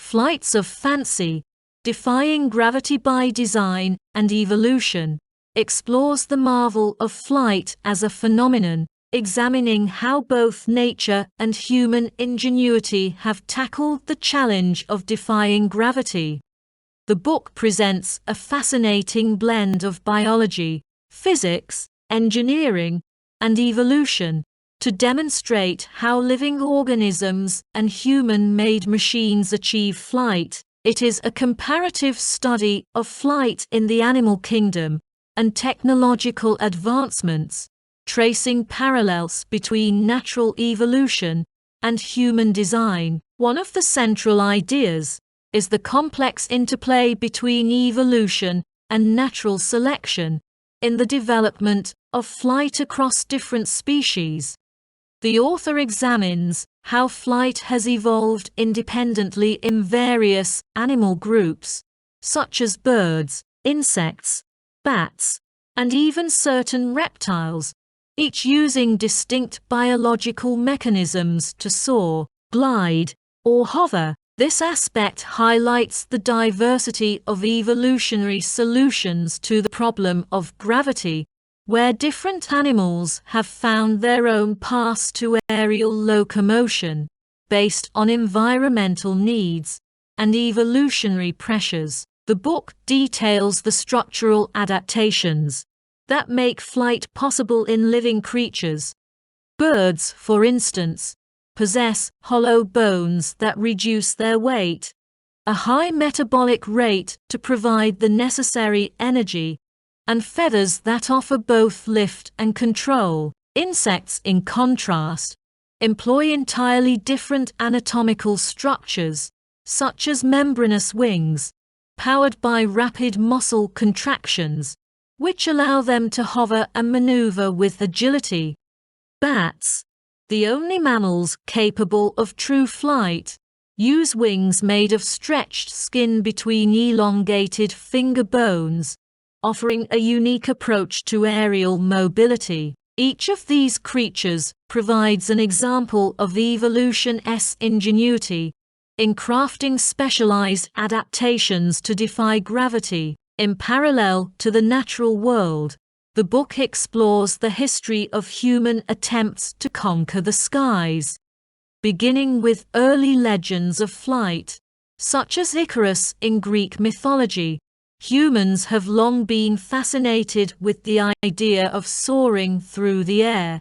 Flights of Fancy, Defying Gravity by Design and Evolution, explores the marvel of flight as a phenomenon, examining how both nature and human ingenuity have tackled the challenge of defying gravity. The book presents a fascinating blend of biology, physics, engineering, and evolution to demonstrate how living organisms and human-made machines achieve flight. It is a comparative study of flight in the animal kingdom and technological advancements, tracing parallels between natural evolution and human design. One of the central ideas is the complex interplay between evolution and natural selection in the development of flight across different species. The author examines how flight has evolved independently in various animal groups, such as birds, insects, bats, and even certain reptiles, each using distinct biological mechanisms to soar, glide, or hover. This aspect highlights the diversity of evolutionary solutions to the problem of gravity, where different animals have found their own paths to aerial locomotion based on environmental needs and evolutionary pressures. The book details the structural adaptations that make flight possible in living creatures. Birds, for instance, possess hollow bones that reduce their weight, a high metabolic rate to provide the necessary energy, and feathers that offer both lift and control. Insects, in contrast, employ entirely different anatomical structures, such as membranous wings, powered by rapid muscle contractions, which allow them to hover and maneuver with agility. Bats, the only mammals capable of true flight, use wings made of stretched skin between elongated finger bones, offering a unique approach to aerial mobility. Each of these creatures provides an example of evolution's ingenuity in crafting specialized adaptations to defy gravity. In parallel to the natural world, the book explores the history of human attempts to conquer the skies, beginning with early legends of flight, such as Icarus in Greek mythology. Humans have long been fascinated with the idea of soaring through the air.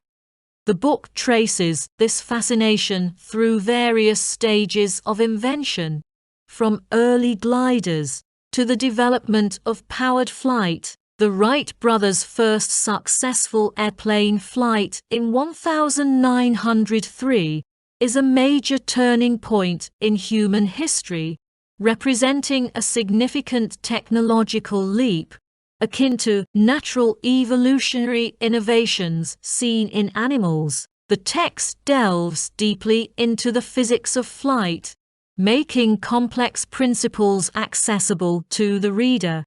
The book traces this fascination through various stages of invention, from early gliders to the development of powered flight. The Wright brothers' first successful airplane flight in 1903 is a major turning point in human history, representing a significant technological leap, akin to natural evolutionary innovations seen in animals. The text delves deeply into the physics of flight, making complex principles accessible to the reader.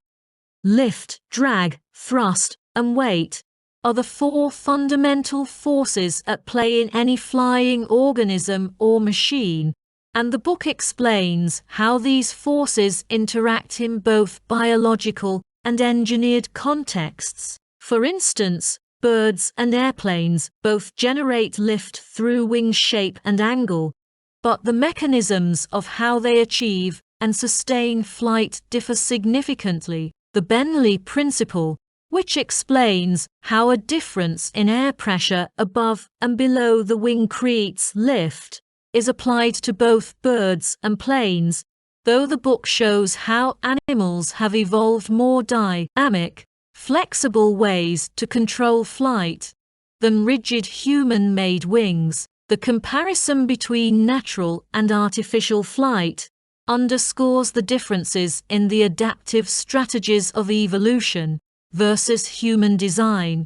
Lift, drag, thrust, and weight are the four fundamental forces at play in any flying organism or machine, and the book explains how these forces interact in both biological and engineered contexts. For instance, birds and airplanes both generate lift through wing shape and angle, but the mechanisms of how they achieve and sustain flight differ significantly. The Bentley principle, which explains how a difference in air pressure above and below the wing creates lift, is applied to both birds and planes, though the book shows how animals have evolved more dynamic, flexible ways to control flight than rigid human-made wings. The comparison between natural and artificial flight underscores the differences in the adaptive strategies of evolution versus human design.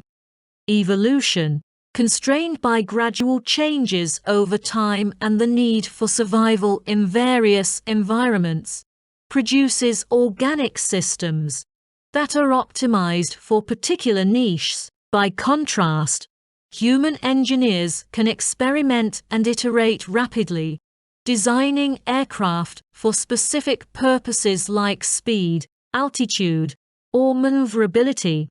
Evolution, constrained by gradual changes over time and the need for survival in various environments, produces organic systems that are optimized for particular niches. By contrast, human engineers can experiment and iterate rapidly, designing aircraft for specific purposes like speed, altitude, or maneuverability.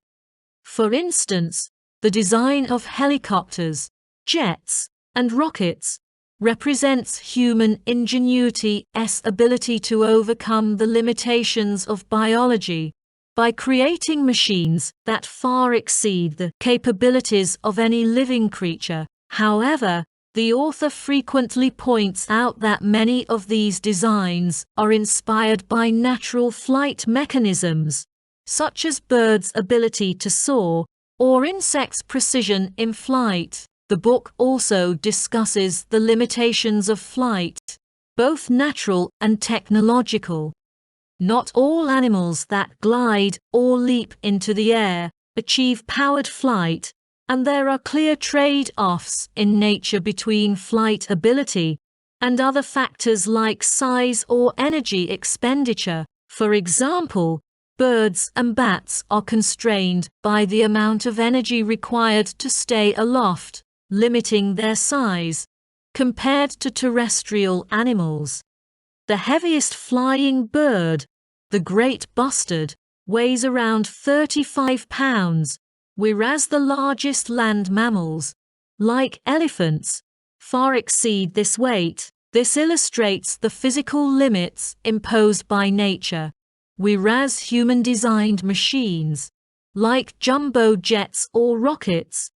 For instance, the design of helicopters, jets, and rockets represents human ingenuity's ability to overcome the limitations of biology by creating machines that far exceed the capabilities of any living creature. However, the author frequently points out that many of these designs are inspired by natural flight mechanisms, such as birds' ability to soar or insects' precision in flight. The book also discusses the limitations of flight, both natural and technological. Not all animals that glide or leap into the air achieve powered flight, and there are clear trade-offs in nature between flight ability and other factors like size or energy expenditure. For example, birds and bats are constrained by the amount of energy required to stay aloft, limiting their size, compared to terrestrial animals. The heaviest flying bird, the great bustard, weighs around 35 pounds, whereas the largest land mammals, like elephants, far exceed this weight. This illustrates the physical limits imposed by nature, whereas human-designed machines, like jumbo jets or rockets,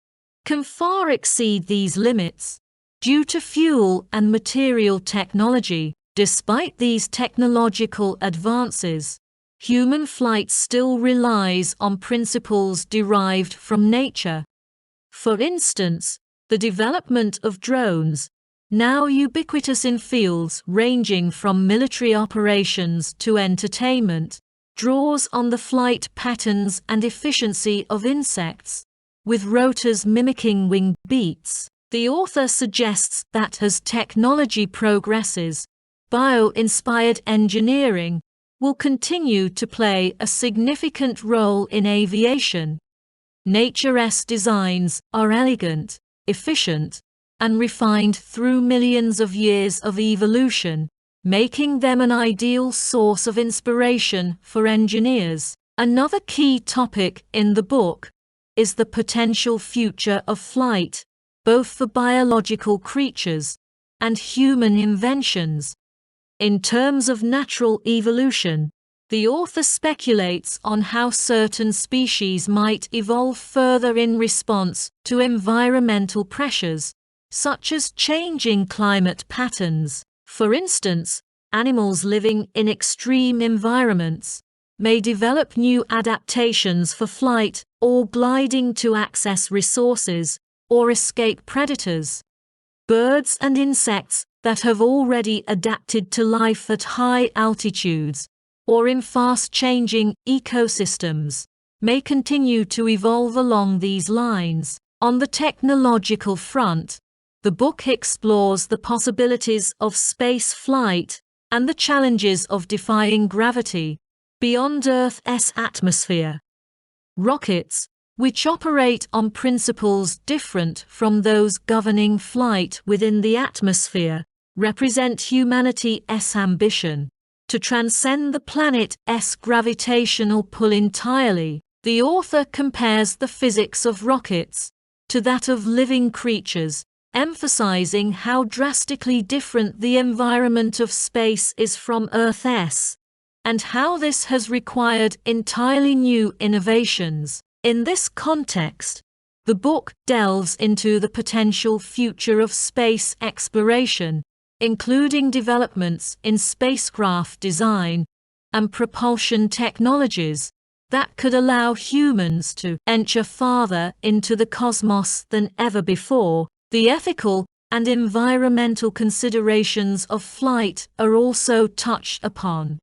can far exceed these limits due to fuel and material technology. Despite these technological advances, human flight still relies on principles derived from nature. For instance, the development of drones, now ubiquitous in fields ranging from military operations to entertainment, draws on the flight patterns and efficiency of insects, with rotors mimicking wing beats. The author suggests that as technology progresses, bio-inspired engineering will continue to play a significant role in aviation. Nature's designs are elegant, efficient, and refined through millions of years of evolution, making them an ideal source of inspiration for engineers. Another key topic in the book is the potential future of flight, both for biological creatures and human inventions. In terms of natural evolution, the author speculates on how certain species might evolve further in response to environmental pressures, such as changing climate patterns. For instance, animals living in extreme environments may develop new adaptations for flight or gliding to access resources or escape predators. Birds and insects that have already adapted to life at high altitudes or in fast-changing ecosystems may continue to evolve along these lines. On the technological front, the book explores the possibilities of space flight and the challenges of defying gravity beyond Earth's atmosphere. Rockets, which operate on principles different from those governing flight within the atmosphere, represent humanity's ambition to transcend the planet's gravitational pull entirely. The author compares the physics of rockets to that of living creatures, emphasizing how drastically different the environment of space is from Earth's, and how this has required entirely new innovations. In this context, the book delves into the potential future of space exploration, including developments in spacecraft design and propulsion technologies that could allow humans to venture farther into the cosmos than ever before. The ethical and environmental considerations of flight are also touched upon.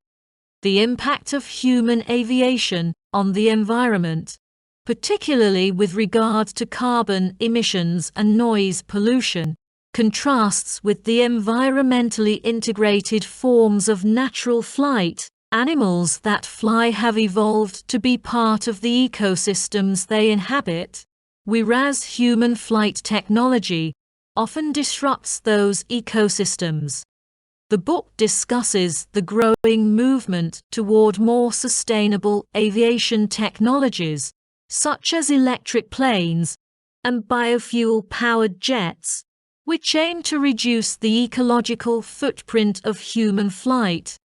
The impact of human aviation on the environment, particularly with regard to carbon emissions and noise pollution, contrasts with the environmentally integrated forms of natural flight. Animals that fly have evolved to be part of the ecosystems they inhabit, whereas human flight technology often disrupts those ecosystems. The book discusses the growing movement toward more sustainable aviation technologies, such as electric planes and biofuel-powered jets, which aim to reduce the ecological footprint of human flight.